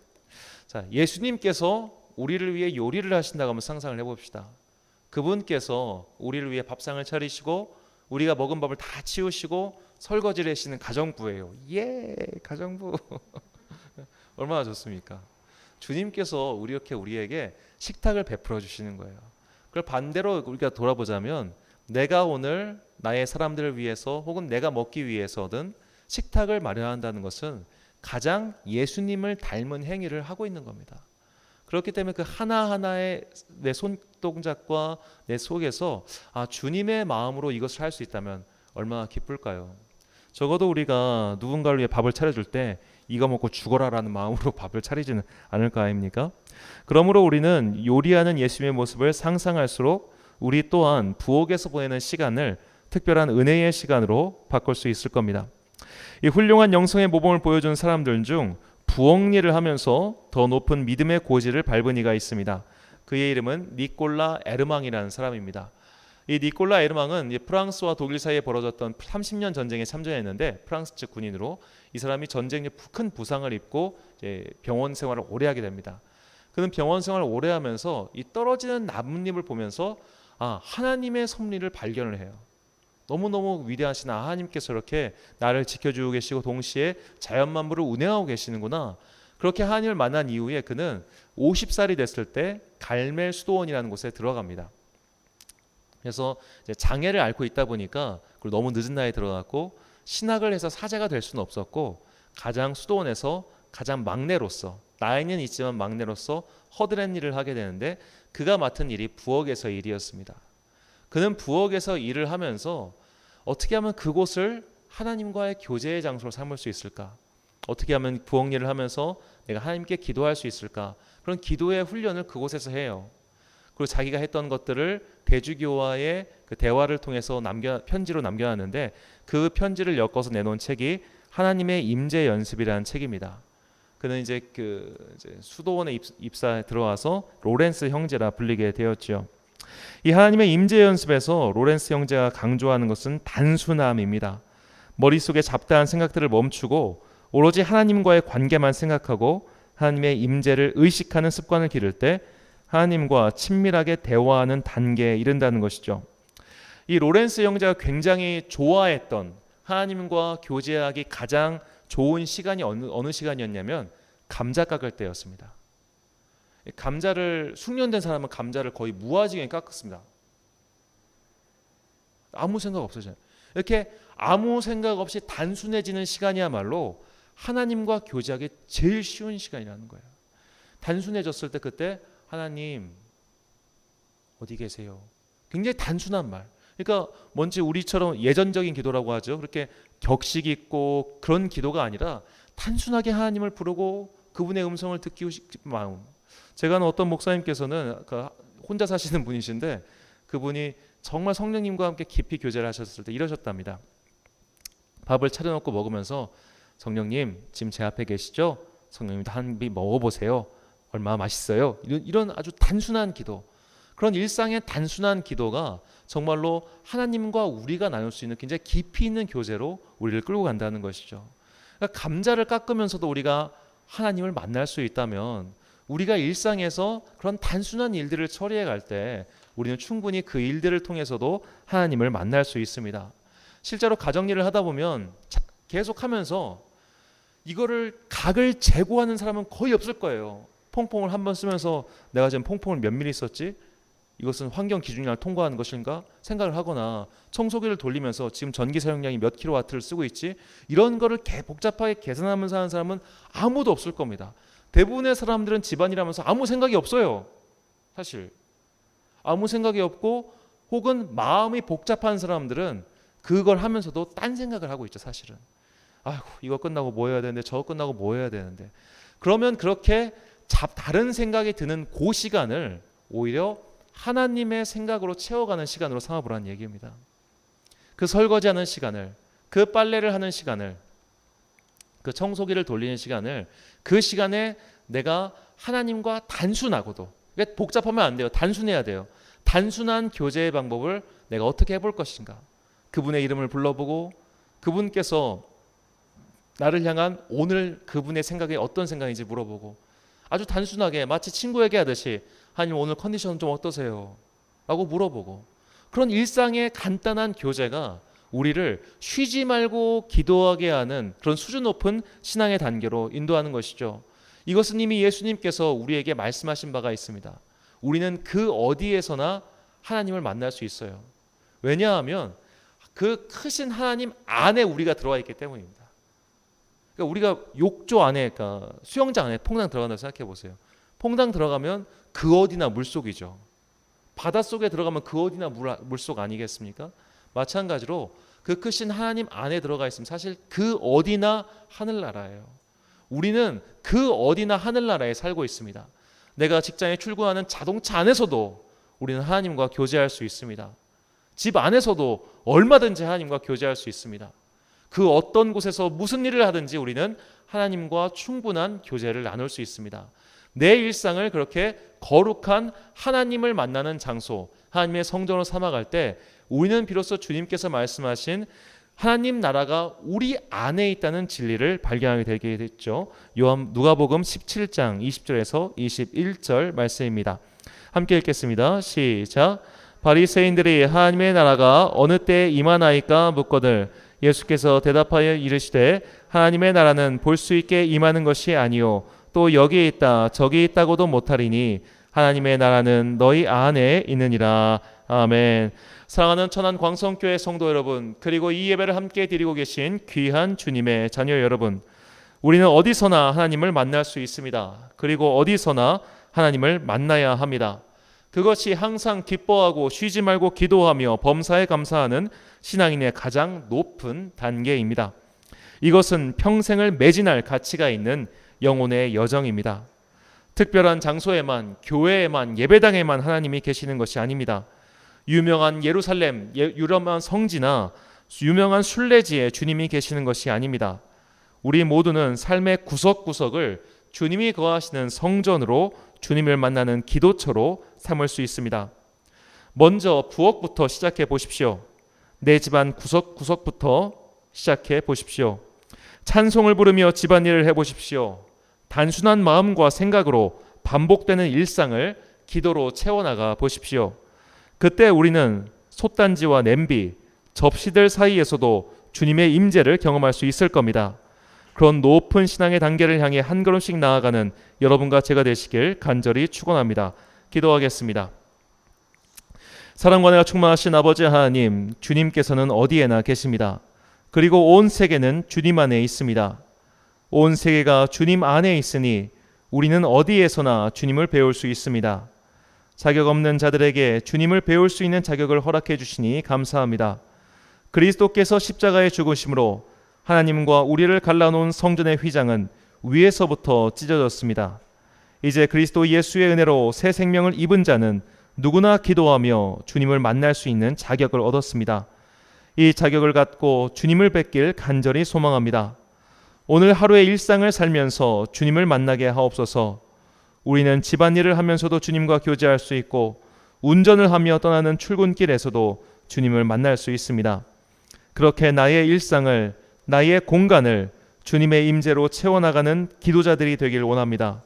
자, 예수님께서 우리를 위해 요리를 하신다고 한번 상상을 해봅시다. 그분께서 우리를 위해 밥상을 차리시고 우리가 먹은 밥을 다 치우시고 설거지를 하시는 가정부예요. 예, 가정부. 얼마나 좋습니까? 주님께서 우리에게 식탁을 베풀어 주시는 거예요. 그걸 반대로 우리가 돌아보자면 내가 오늘 나의 사람들을 위해서 혹은 내가 먹기 위해서든 식탁을 마련한다는 것은 가장 예수님을 닮은 행위를 하고 있는 겁니다. 그렇기 때문에 그 하나하나의 내 손동작과 내 속에서 주님의 마음으로 이것을 할 수 있다면 얼마나 기쁠까요? 적어도 우리가 누군가를 위해 밥을 차려줄 때 이거 먹고 죽어라라는 마음으로 밥을 차리지는 않을 거 아닙니까? 그러므로 우리는 요리하는 예수님의 모습을 상상할수록 우리 또한 부엌에서 보내는 시간을 특별한 은혜의 시간으로 바꿀 수 있을 겁니다. 이 훌륭한 영성의 모범을 보여준 사람들 중 부엌 일을 하면서 더 높은 믿음의 고지를 밟은 이가 있습니다. 그의 이름은 니콜라 에르망이라는 사람입니다. 이 니콜라 에르망은 프랑스와 독일 사이에 벌어졌던 30년 전쟁에 참전했는데 프랑스 측 군인으로 이 사람이 전쟁에 큰 부상을 입고 이제 병원 생활을 오래 하게 됩니다. 그는 병원 생활을 오래 하면서 이 떨어지는 나뭇잎을 보면서 하나님의 섭리를 발견을 해요. 너무너무 위대하신 하나님께서 이렇게 나를 지켜주고 계시고 동시에 자연 만물을 운행하고 계시는구나. 그렇게 하나님을 만난 이후에 그는 50살이 됐을 때 갈멜 수도원이라는 곳에 들어갑니다. 그래서 이제 장애를 앓고 있다 보니까 그리고 너무 늦은 나이에 들어갔고 신학을 해서 사제가 될 수는 없었고 가장 수도원에서 가장 막내로서 나이는 있지만 막내로서 허드렛 일을 하게 되는데 그가 맡은 일이 부엌에서 일이었습니다. 그는 부엌에서 일을 하면서 어떻게 하면 그곳을 하나님과의 교제의 장소로 삼을 수 있을까? 어떻게 하면 부엌 일을 하면서 내가 하나님께 기도할 수 있을까? 그런 기도의 훈련을 그곳에서 해요. 그리고 자기가 했던 것들을 대주교와의 그 대화를 통해서 편지로 남겨놨는데 그 편지를 엮어서 내놓은 책이 하나님의 임재 연습이라는 책입니다. 그는 이제 수도원에 입사에 들어와서 로렌스 형제라 불리게 되었죠. 이 하나님의 임재 연습에서 로렌스 형제가 강조하는 것은 단순함입니다. 머릿속에 잡다한 생각들을 멈추고 오로지 하나님과의 관계만 생각하고 하나님의 임재를 의식하는 습관을 기를 때 하나님과 친밀하게 대화하는 단계에 이른다는 것이죠. 이 로렌스 형제가 굉장히 좋아했던 하나님과 교제하기 가장 좋은 시간이 어느 시간이었냐면 감자 깎을 때였습니다. 감자를 숙련된 사람은 감자를 거의 무아지게 깎았습니다. 아무 생각 없어져요. 이렇게 아무 생각 없이 단순해지는 시간이야말로 하나님과 교제하기 제일 쉬운 시간이라는 거예요. 단순해졌을 때 그때 하나님 어디 계세요? 굉장히 단순한 말. 그러니까 뭔지 우리처럼 예전적인 기도라고 하죠. 그렇게 격식 있고 그런 기도가 아니라 단순하게 하나님을 부르고 그분의 음성을 듣기 싶은 마음. 제가 아는 어떤 목사님께서는 혼자 사시는 분이신데 그분이 정말 성령님과 함께 깊이 교제를 하셨을 때 이러셨답니다. 밥을 차려놓고 먹으면서 성령님 지금 제 앞에 계시죠? 성령님 한 입 먹어보세요. 얼마나 맛있어요. 이런 아주 단순한 기도, 그런 일상의 단순한 기도가 정말로 하나님과 우리가 나눌 수 있는 굉장히 깊이 있는 교제로 우리를 끌고 간다는 것이죠. 그러니까 감자를 깎으면서도 우리가 하나님을 만날 수 있다면 우리가 일상에서 그런 단순한 일들을 처리해 갈 때 우리는 충분히 그 일들을 통해서도 하나님을 만날 수 있습니다. 실제로 가정일을 하다 보면 계속하면서 이거를 각을 재고하는 사람은 거의 없을 거예요. 퐁퐁을 한번 쓰면서 내가 지금 퐁퐁을 몇 미리 썼지? 이것은 환경 기준량을 통과하는 것인가? 생각을 하거나 청소기를 돌리면서 지금 전기 사용량이 몇 킬로와트를 쓰고 있지? 이런 거를 복잡하게 계산하면서 하는 사람은 아무도 없을 겁니다. 대부분의 사람들은 집안일하면서 아무 생각이 없어요. 사실 아무 생각이 없고 혹은 마음이 복잡한 사람들은 그걸 하면서도 딴 생각을 하고 있죠. 사실은 아이고 이거 끝나고 뭐 해야 되는데 저거 끝나고 뭐 해야 되는데 그러면 그렇게 다른 생각이 드는 그 시간을 오히려 하나님의 생각으로 채워가는 시간으로 삼아보라는 얘기입니다. 그 설거지하는 시간을, 그 빨래를 하는 시간을, 그 청소기를 돌리는 시간을, 그 시간에 내가 하나님과 단순하고도, 복잡하면 안 돼요. 단순해야 돼요. 단순한 교제의 방법을 내가 어떻게 해볼 것인가. 그분의 이름을 불러보고 그분께서 나를 향한 오늘 그분의 생각이 어떤 생각인지 물어보고 아주 단순하게 마치 친구에게 하듯이 하나님 오늘 컨디션 좀 어떠세요? 라고 물어보고 그런 일상의 간단한 교제가 우리를 쉬지 말고 기도하게 하는 그런 수준 높은 신앙의 단계로 인도하는 것이죠. 이것은 이미 예수님께서 우리에게 말씀하신 바가 있습니다. 우리는 그 어디에서나 하나님을 만날 수 있어요. 왜냐하면 그 크신 하나님 안에 우리가 들어와 있기 때문입니다. 그러니까 우리가 욕조 안에, 그러니까 수영장 안에 퐁당 들어간다고 생각해 보세요. 퐁당 들어가면 그 어디나 물속이죠. 바닷속에 들어가면 그 어디나 물속 아니겠습니까? 마찬가지로 그 크신 하나님 안에 들어가 있으면 사실 그 어디나 하늘나라예요. 우리는 그 어디나 하늘나라에 살고 있습니다. 내가 직장에 출근하는 자동차 안에서도 우리는 하나님과 교제할 수 있습니다. 집 안에서도 얼마든지 하나님과 교제할 수 있습니다. 그 어떤 곳에서 무슨 일을 하든지 우리는 하나님과 충분한 교제를 나눌 수 있습니다. 내 일상을 그렇게 거룩한 하나님을 만나는 장소, 하나님의 성전으로 삼아갈 때 우리는 비로소 주님께서 말씀하신 하나님 나라가 우리 안에 있다는 진리를 발견하게 되게 됐죠. 누가복음 17장 20절에서 21절 말씀입니다. 함께 읽겠습니다. 시작. 바리새인들이 하나님의 나라가 어느 때에 임하나이까 묻거늘 예수께서 대답하여 이르시되 하나님의 나라는 볼 수 있게 임하는 것이 아니요 또 여기 있다 저기 있다고도 못하리니 하나님의 나라는 너희 안에 있느니라. 아멘. 사랑하는 천안 광성교회 성도 여러분, 그리고 이 예배를 함께 드리고 계신 귀한 주님의 자녀 여러분, 우리는 어디서나 하나님을 만날 수 있습니다. 그리고 어디서나 하나님을 만나야 합니다. 그것이 항상 기뻐하고 쉬지 말고 기도하며 범사에 감사하는 신앙인의 가장 높은 단계입니다. 이것은 평생을 매진할 가치가 있는 영혼의 여정입니다. 특별한 장소에만, 교회에만, 예배당에만 하나님이 계시는 것이 아닙니다. 유명한 예루살렘, 유명한 성지나 유명한 순례지에 주님이 계시는 것이 아닙니다. 우리 모두는 삶의 구석구석을 주님이 거하시는 성전으로, 주님을 만나는 기도처로 삼을 수 있습니다. 먼저 부엌부터 시작해 보십시오. 내 집안 구석구석부터 시작해 보십시오. 찬송을 부르며 집안일을 해보십시오. 단순한 마음과 생각으로 반복되는 일상을 기도로 채워나가 보십시오. 그때 우리는 솥단지와 냄비, 접시들 사이에서도 주님의 임재를 경험할 수 있을 겁니다. 그런 높은 신앙의 단계를 향해 한 걸음씩 나아가는 여러분과 제가 되시길 간절히 축원합니다. 기도하겠습니다. 사랑과 은혜가 충만하신 아버지 하나님, 주님께서는 어디에나 계십니다. 그리고 온 세계는 주님 안에 있습니다. 온 세계가 주님 안에 있으니 우리는 어디에서나 주님을 배울 수 있습니다. 자격 없는 자들에게 주님을 배울 수 있는 자격을 허락해 주시니 감사합니다. 그리스도께서 십자가에 죽으심으로 하나님과 우리를 갈라놓은 성전의 휘장은 위에서부터 찢어졌습니다. 이제 그리스도 예수의 은혜로 새 생명을 입은 자는 누구나 기도하며 주님을 만날 수 있는 자격을 얻었습니다. 이 자격을 갖고 주님을 뵙길 간절히 소망합니다. 오늘 하루의 일상을 살면서 주님을 만나게 하옵소서. 우리는 집안일을 하면서도 주님과 교제할 수 있고 운전을 하며 떠나는 출근길에서도 주님을 만날 수 있습니다. 그렇게 나의 일상을, 나의 공간을 주님의 임재로 채워나가는 기도자들이 되길 원합니다.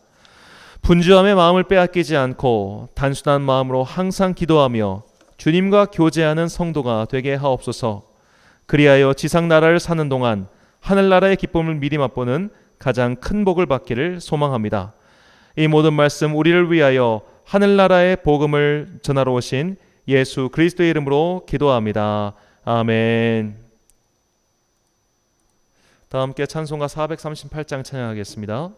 분주함의 마음을 빼앗기지 않고 단순한 마음으로 항상 기도하며 주님과 교제하는 성도가 되게 하옵소서. 그리하여 지상 나라를 사는 동안 하늘나라의 기쁨을 미리 맛보는 가장 큰 복을 받기를 소망합니다. 이 모든 말씀 우리를 위하여 하늘나라의 복음을 전하러 오신 예수 그리스도의 이름으로 기도합니다. 아멘. 다 함께 찬송가 438장 찬양하겠습니다.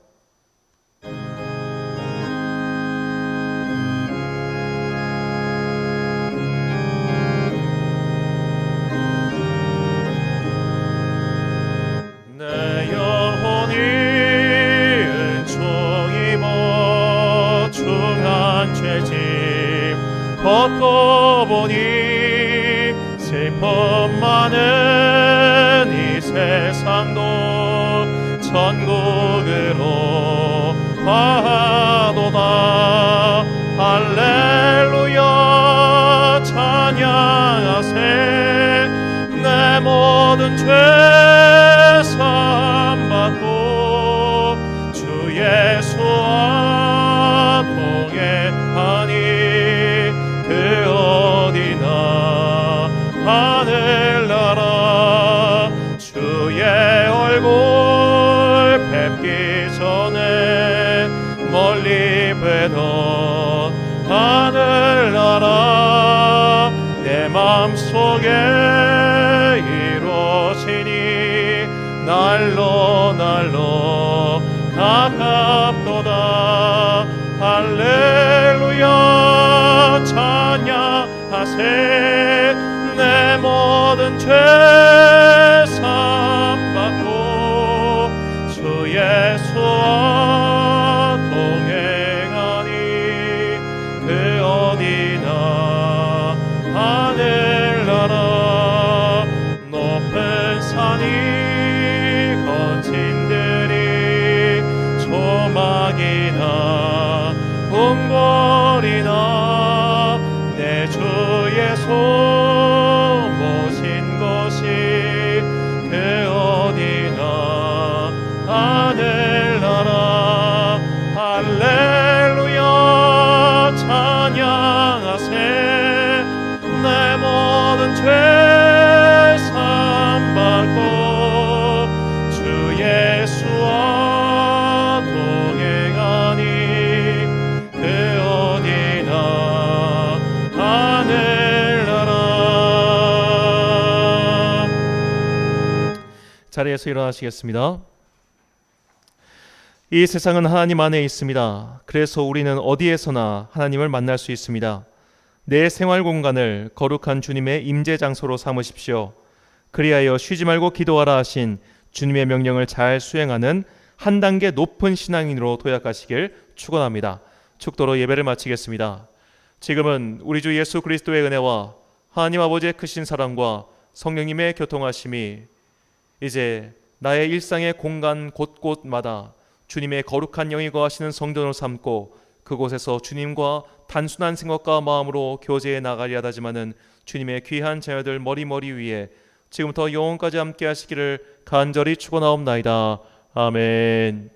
내 영혼이 은총 입어 중한 죄짐 벗고 보니 슬픔 많은 이 세상도 천국으로 가도다. 할렐루야 찬양하세. 내 모든 죄 사함받고 주 예수와 동행하니 그 어디나 하늘나라 주의 얼굴 뵙기 전에 멀리 뵈던 하늘나라 내 맘속에 이루어지니 날로 날로 가깝도다. 할렐루야 찬양하세. 내 모든 죄 사함받고 주 예수와 동행하니 그 어디나 하늘나라 높은 산이 거친 들이 조막이나 궁궐이나 내 주의 손 모신 것이 그 어디나 하늘나라. 할렐루야 찬양하세. 내 모든 죄 사함받고 주 예수와 동행 자리에서 일어나시겠습니다. 이 세상은 하나님 안에 있습니다. 그래서 우리는 어디에서나 하나님을 만날 수 있습니다. 내 생활 공간을 거룩한 주님의 임재 장소로 삼으십시오. 그리하여 쉬지 말고 기도하라 하신 주님의 명령을 잘 수행하는 한 단계 높은 신앙인으로 도약하시길 축원합니다. 축도로 예배를 마치겠습니다. 지금은 우리 주 예수 그리스도의 은혜와 하나님 아버지의 크신 사랑과 성령님의 교통하심이 이제 나의 일상의 공간 곳곳마다 주님의 거룩한 영이 거하시는 성전을 삼고 그곳에서 주님과 단순한 생각과 마음으로 교제해 나가리 하다지만은 주님의 귀한 자녀들 머리 위에 지금부터 영원까지 함께 하시기를 간절히 축원하옵나이다. 아멘.